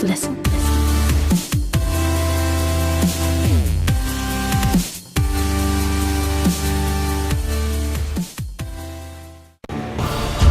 listen.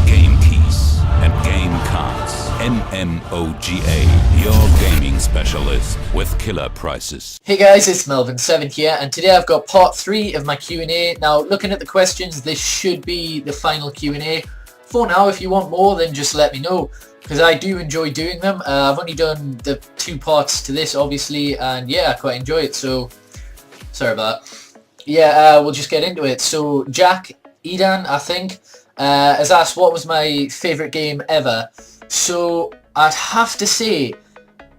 Game keys and game cards. MMOGA, your gaming specialist with killer prices. Hey guys, it's Melvin S7ven here, and today I've got part 3 of my Q&A. Now, looking at the questions, this should be the final Q&A. For now, if you want more, then just let me know, because I do enjoy doing them. I've only done the 2 parts to this, obviously, and yeah, I quite enjoy it, so sorry about that. Yeah, we'll just get into it. So, Jack Edan, I think, has asked what was my favourite game ever. So, I'd have to say,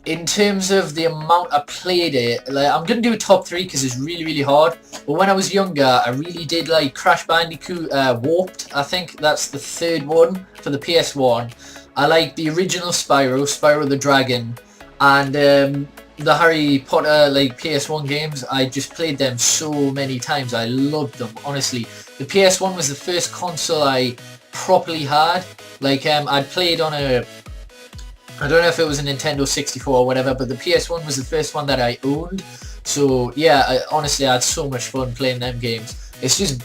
in terms of the amount I played it, like, I'm going to do a top 3 because it's really, really hard. But when I was younger, I really did like Crash Bandicoot Warped. I think that's the 3rd one for the PS1. I like the original Spyro the Dragon, and the Harry Potter like PS1 games. I just played them so many times. I loved them, honestly. The PS1 was the first console I properly had. Like I'd played on a, I don't know if it was a Nintendo 64 or whatever, but the PS1 was the first one that I owned. So yeah, honestly, I had so much fun playing them games. It's just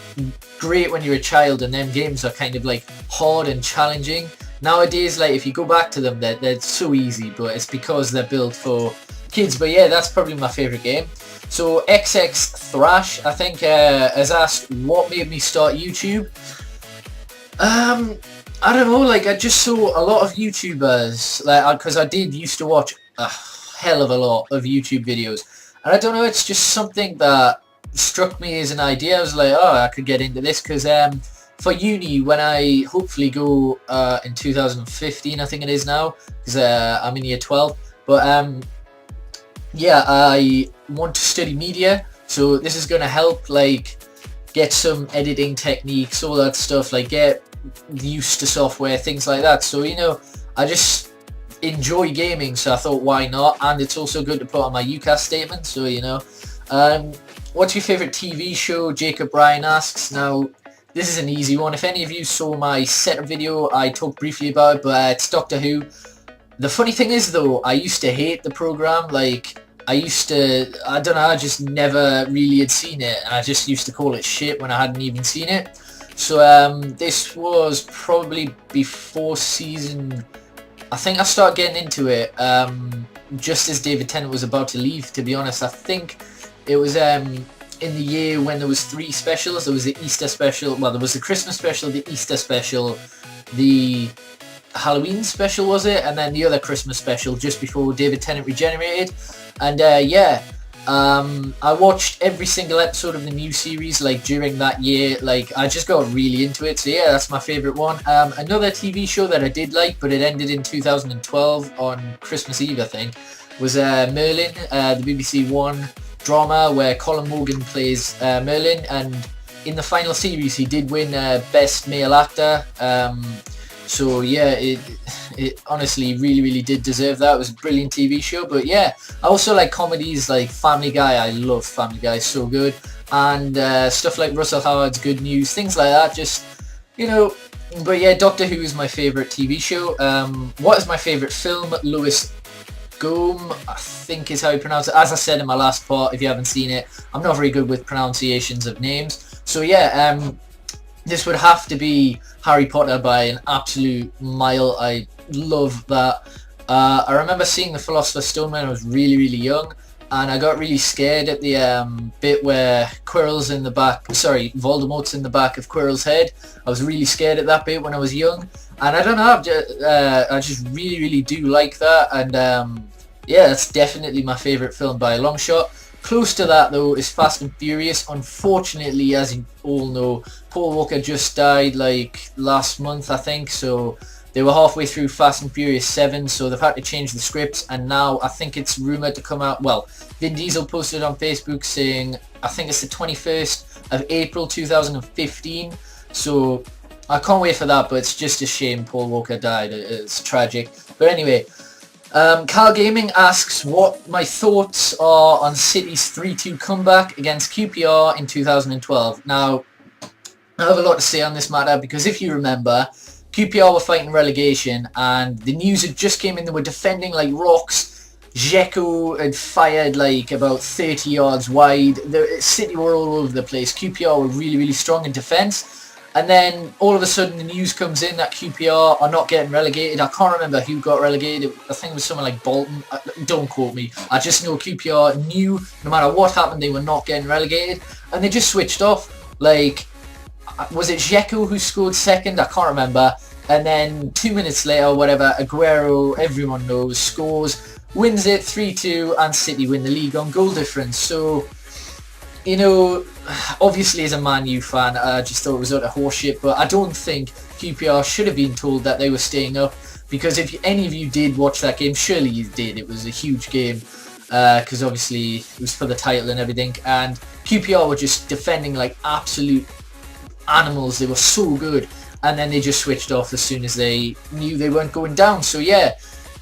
great when you're a child and them games are kind of like hard and challenging. Nowadays, like if you go back to them, they're so easy, but it's because they're built for kids. But yeah, that's probably my favourite game. So XX Thrash, I think, has asked what made me start YouTube. I don't know, like I just saw a lot of YouTubers, like because I did used to watch a hell of a lot of YouTube videos, and I don't know, it's just something that struck me as an idea. I was like, oh, I could get into this, because for uni, when I hopefully go in 2015, I think it is now, because I'm in year 12, but yeah, I want to study media, so this is going to help like get some editing techniques, all that stuff, like get used to software, things like that. So, you know, I just enjoy gaming, so I thought, why not? And it's also good to put on my UCAS statement, so, you know. What's your favourite TV show? Jacob Bryan asks. Now, this is an easy one. If any of you saw my setup video, I talked briefly about it, but it's Doctor Who. The funny thing is, though, I used to hate the programme. Like, I don't know, I just never really had seen it, and I just used to call it shit when I hadn't even seen it. So this was probably before season, I think I started getting into it just as David Tennant was about to leave, to be honest. I think it was in the year when there was 3 specials. There was the Easter special, well, there was the Christmas special, the Easter special, the Halloween special, was it? And then the other Christmas special just before David Tennant regenerated. And yeah, I watched every single episode of the new series like during that year. Like I just got really into it, so yeah, that's my favourite one. Another TV show that I did like, but it ended in 2012 on Christmas Eve, I think, was Merlin, the BBC One drama where Colin Morgan plays Merlin, and in the final series he did win Best Male Actor. So yeah, it honestly really did deserve that. It was a brilliant TV show. But yeah, I also like comedies like Family Guy. I love Family Guy, so good. And stuff like Russell Howard's Good News, things like that, just, you know. But yeah, Doctor Who is my favourite TV show. What is my favourite film? Louis Gohmert, I think is how you pronounce it. As I said in my last part, if you haven't seen it, I'm not very good with pronunciations of names. So yeah, this would have to be Harry Potter by an absolute mile. I love that. I remember seeing The Philosopher's Stone when I was really young, and I got really scared at the bit where Voldemort's in the back of Quirrell's head. I was really scared at that bit when I was young, and I don't know, I just really do like that, and yeah, that's definitely my favourite film by a long shot. Close to that, though, is Fast and Furious. Unfortunately, as you all know, Paul Walker just died like last month, I think, so they were halfway through Fast and Furious 7, so they've had to change the scripts, and now I think it's rumoured to come out, well, Vin Diesel posted on Facebook saying, I think it's the 21st of April 2015, so I can't wait for that, but it's just a shame Paul Walker died. It's tragic. But anyway, Carl Gaming asks what my thoughts are on City's 3-2 comeback against QPR in 2012. Now, I have a lot to say on this matter, because if you remember, QPR were fighting relegation, and the news had just came in. They were defending like rocks Dzeko had fired like about 30 yards wide. The City were all over the place. QPR were really, really strong in defence. And then all of a sudden the news comes in that QPR are not getting relegated. I can't remember who got relegated. I think it was someone like Bolton. Don't quote me. I just know QPR knew no matter what happened they were not getting relegated. And they just switched off. Like, was it Dzeko who scored second? I can't remember. And then 2 minutes later, whatever, Aguero, everyone knows, scores, wins it 3-2, and City win the league on goal difference. So, you know, obviously as a Man U fan, I just thought it was utter horseshit, but I don't think QPR should have been told that they were staying up, because if any of you did watch that game, surely you did. It was a huge game, because obviously it was for the title and everything, and QPR were just defending like absolute animals. They were so good, and then they just switched off as soon as they knew they weren't going down. So yeah,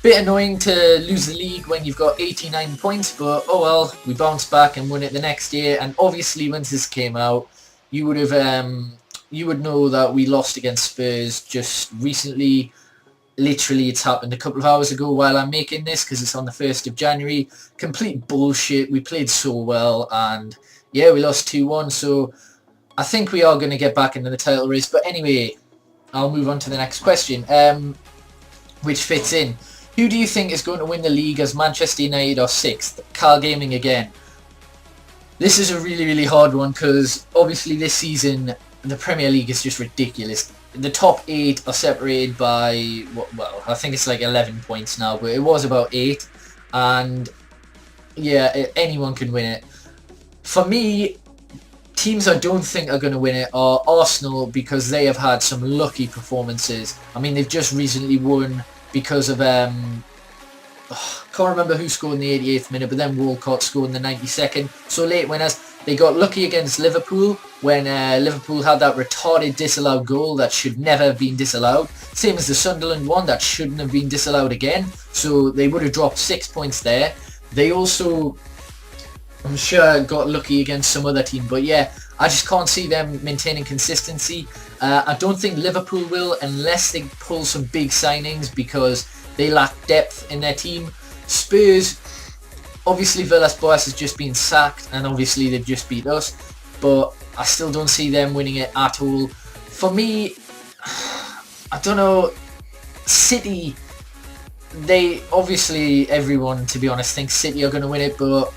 bit annoying to lose the league when you've got 89 points, but oh well, we bounced back and won it the next year. And obviously once this came out, you would know that we lost against Spurs just recently. Literally, it's happened a couple of hours ago while I'm making this, because it's on the 1st of January. Complete bullshit. We played so well, and yeah, we lost 2-1, so I think we are going to get back into the title race. But anyway, I'll move on to the next question, which fits in. Who do you think is going to win the league as Manchester United or 6th? Carl Gaming again. This is a really, really hard one, because obviously this season the Premier League is just ridiculous. The top 8 are separated by, well, I think it's like 11 points now, but it was about 8. And yeah, anyone can win it. For me, teams I don't think are going to win it are Arsenal, because they have had some lucky performances. I mean, they've just recently won because of, can't remember who scored in the 88th minute, but then Walcott scored in the 92nd. So late winners. They got lucky against Liverpool when Liverpool had that retarded disallowed goal that should never have been disallowed. Same as the Sunderland one that shouldn't have been disallowed again. So they would have dropped 6 points there. They also, I'm sure, got lucky against some other team. But yeah, I just can't see them maintaining consistency. I don't think Liverpool will, unless they pull some big signings, because they lack depth in their team. Spurs, obviously Villas-Boas has just been sacked, and obviously they've just beat us, but I still don't see them winning it at all. For me, I don't know, City, they, obviously everyone, to be honest, thinks City are going to win it, but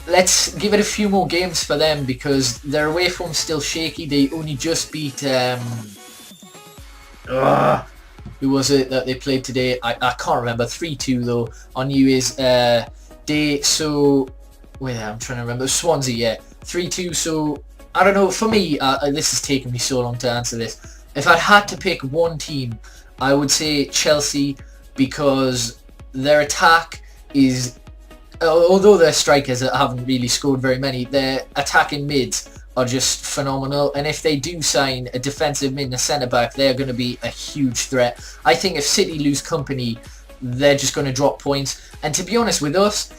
let's give it a few more games for them, because their away form's still shaky. They only just beat, who was it that they played today? I can't remember. 3-2 though on New Year's Day. So, wait, I'm trying to remember. Swansea, yeah. 3-2. So, I don't know. For me, this has taken me so long to answer this. If I had to pick one team, I would say Chelsea, because their attack is, although their strikers haven't really scored very many, their attacking mids are just phenomenal, and if they do sign a defensive mid and a centre-back, they're going to be a huge threat. I think if City lose company, they're just going to drop points, and to be honest with us,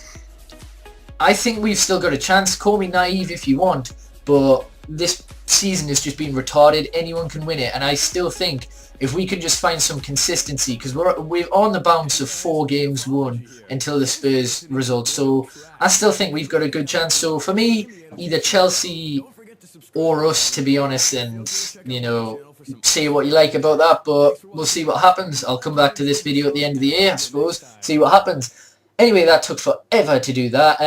I think we've still got a chance. Call me naive if you want, but this season has just been retarded. Anyone can win it, and I still think if we can just find some consistency, because we're on the bounce of 4 games won until the Spurs result, so I still think we've got a good chance. So for me, either Chelsea or us, to be honest, and, you know, say what you like about that, but we'll see what happens. I'll come back to this video at the end of the year, I suppose, see what happens. Anyway, that took forever to do that.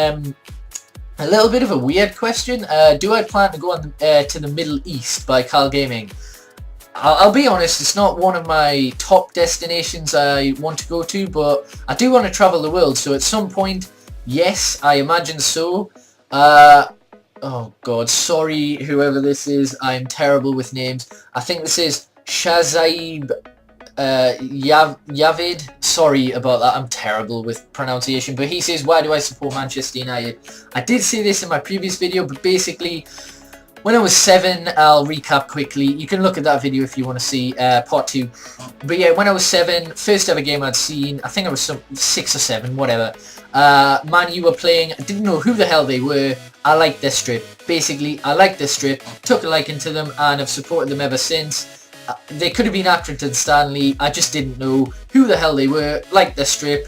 A little bit of a weird question. Do I plan to go on to the Middle East by Carl Gaming? I'll be honest, it's not one of my top destinations I want to go to, but I do want to travel the world, so at some point, yes, I imagine so. Oh god, sorry whoever this is, I'm terrible with names. I think this is Shazaib Yavid. Sorry about that, I'm terrible with pronunciation. But he says, why do I support Manchester United? I did say this in my previous video, but basically, when I was 7, I'll recap quickly. You can look at that video if you want to see part 2. But yeah, when I was 7, first ever game I'd seen, I think I was 6 or 7, whatever. Man U were playing, I didn't know who the hell they were. I liked their strip. Basically, I liked their strip, took a liking to them, and have supported them ever since. They could have been Accrington Stanley, I just didn't know who the hell they were, liked their strip.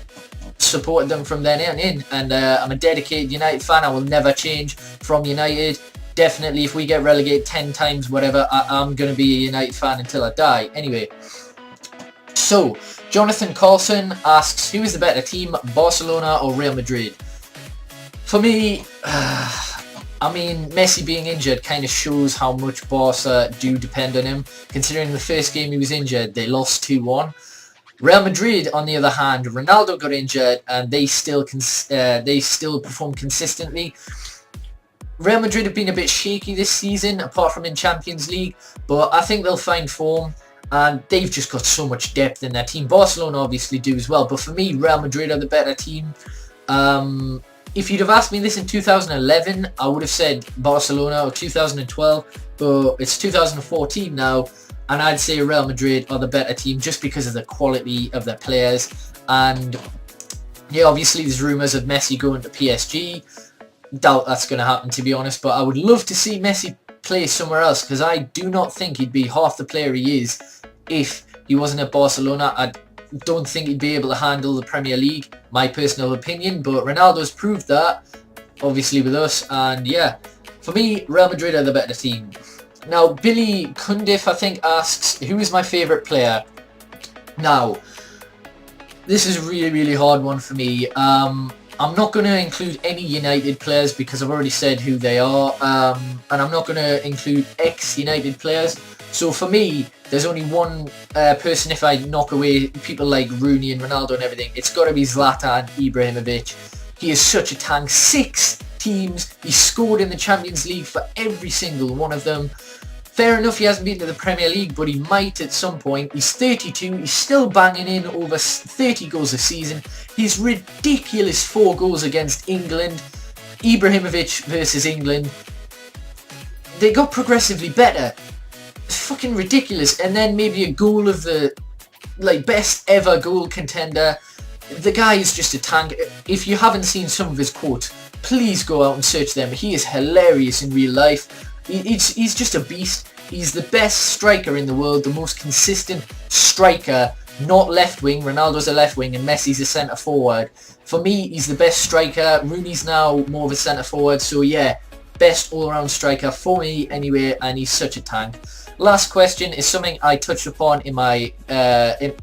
supported them from then on in, and I'm a dedicated United fan. I will never change from United. Definitely, if we get relegated 10 times, whatever, I'm going to be a United fan until I die. Anyway, so Jonathan Carlson asks, who is the better team, Barcelona or Real Madrid? For me, I mean, Messi being injured kind of shows how much Barca do depend on him. Considering the first game he was injured, they lost 2-1. Real Madrid, on the other hand, Ronaldo got injured and they still perform consistently. Real Madrid have been a bit shaky this season, apart from in Champions League, but I think they'll find form, and they've just got so much depth in their team. Barcelona obviously do as well, but for me, Real Madrid are the better team. If you'd have asked me this in 2011, I would have said Barcelona, or 2012, but it's 2014 now, and I'd say Real Madrid are the better team just because of the quality of their players. And yeah, obviously there's rumours of Messi going to PSG. Doubt that's going to happen, to be honest, but I would love to see Messi play somewhere else, because I do not think he'd be half the player he is if he wasn't at Barcelona. I don't think he'd be able to handle the Premier League, my personal opinion, but Ronaldo's proved that, obviously, with us. And yeah, for me, Real Madrid are the better team. Now, Billy Cundiff, I think, asks, who is my favourite player? Now, this is a really, really hard one for me. I'm not going to include any United players because I've already said who they are, and I'm not going to include ex-United players. So for me, there's only one person, if I knock away people like Rooney and Ronaldo and everything, it's got to be Zlatan Ibrahimovic. He is such a tank. 6 teams, he scored in the Champions League for every single one of them. Fair enough, he hasn't been to the Premier League, but he might at some point. He's 32, he's still banging in over 30 goals a season. His ridiculous 4 goals against England, Ibrahimovic versus England, they got progressively better. It's fucking ridiculous. And then maybe a goal of the best ever goal contender. The guy is just a tank. If you haven't seen some of his quotes, please go out and search them. He is hilarious in real life. He's just a beast. He's the best striker in the world, the most consistent striker, not left wing. Ronaldo's a left wing and Messi's a centre forward. For me, he's the best striker. Rooney's now more of a centre forward. So yeah, best all-around striker for me anyway, and he's such a tank. Last question is something I touched upon in my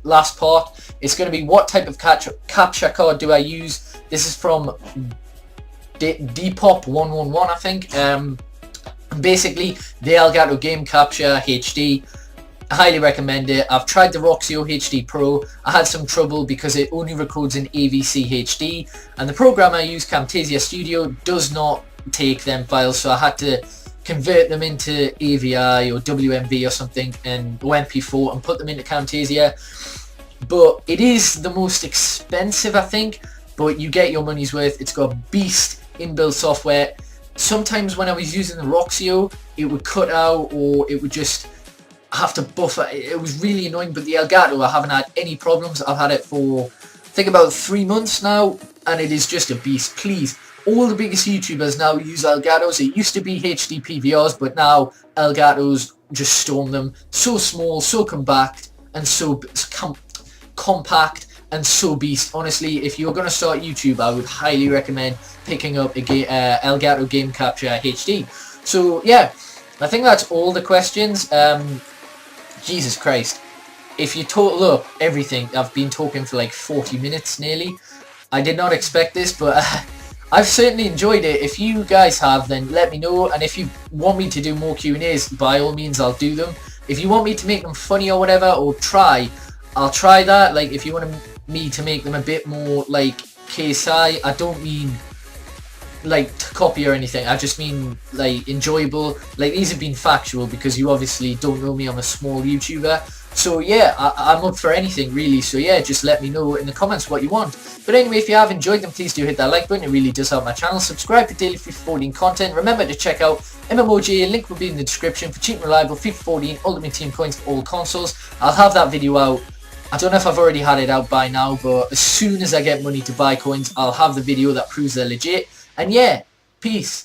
last part. It's going to be, what type of capture card do I use? This is from Depop111, I think. Basically, the Elgato Game Capture HD. I highly recommend it. I've tried the Roxio HD Pro. I had some trouble because it only records in AVC HD, and the program I use, Camtasia Studio, does not take them files, so I had to convert them into AVI or WMV or something, and MP4, and put them into Camtasia. But it is the most expensive, I think, but you get your money's worth. It's got beast inbuilt software. Sometimes when I was using the Roxio, it would cut out, or it would just have to buffer. It was really annoying, but the Elgato, I haven't had any problems. I've had it for, I think, about 3 months now, and it is just a beast. Please, all the biggest YouTubers now use Elgatos. It used to be HD PVRs, but now Elgatos just storm them. So small, so compact, and so compact, and so beast. Honestly, if you're going to start YouTube, I would highly recommend picking up a Elgato Game Capture HD. So yeah, I think that's all the questions. Jesus Christ. If you total up everything, I've been talking for like 40 minutes nearly. I did not expect this, but I've certainly enjoyed it. If you guys have, then let me know. And if you want me to do more Q&As, by all means, I'll do them. If you want me to make them funny or whatever, or I'll try that. Like, if you want me to make them a bit more like KSI, I don't mean like to copy or anything, I just mean like enjoyable. Like, these have been factual because you obviously don't know me, I'm a small YouTuber. So yeah, I'm up for anything really. So yeah, just let me know in the comments what you want. But anyway, if you have enjoyed them, please do hit that like button. It really does help my channel. Subscribe for daily FIFA 14 content. Remember to check out MMOJ, link will be in the description for cheap and reliable FIFA 14 Ultimate Team coins for all consoles. I'll have that video out. I don't know if I've already had it out by now, but as soon as I get money to buy coins, I'll have the video that proves they're legit. And yeah, peace.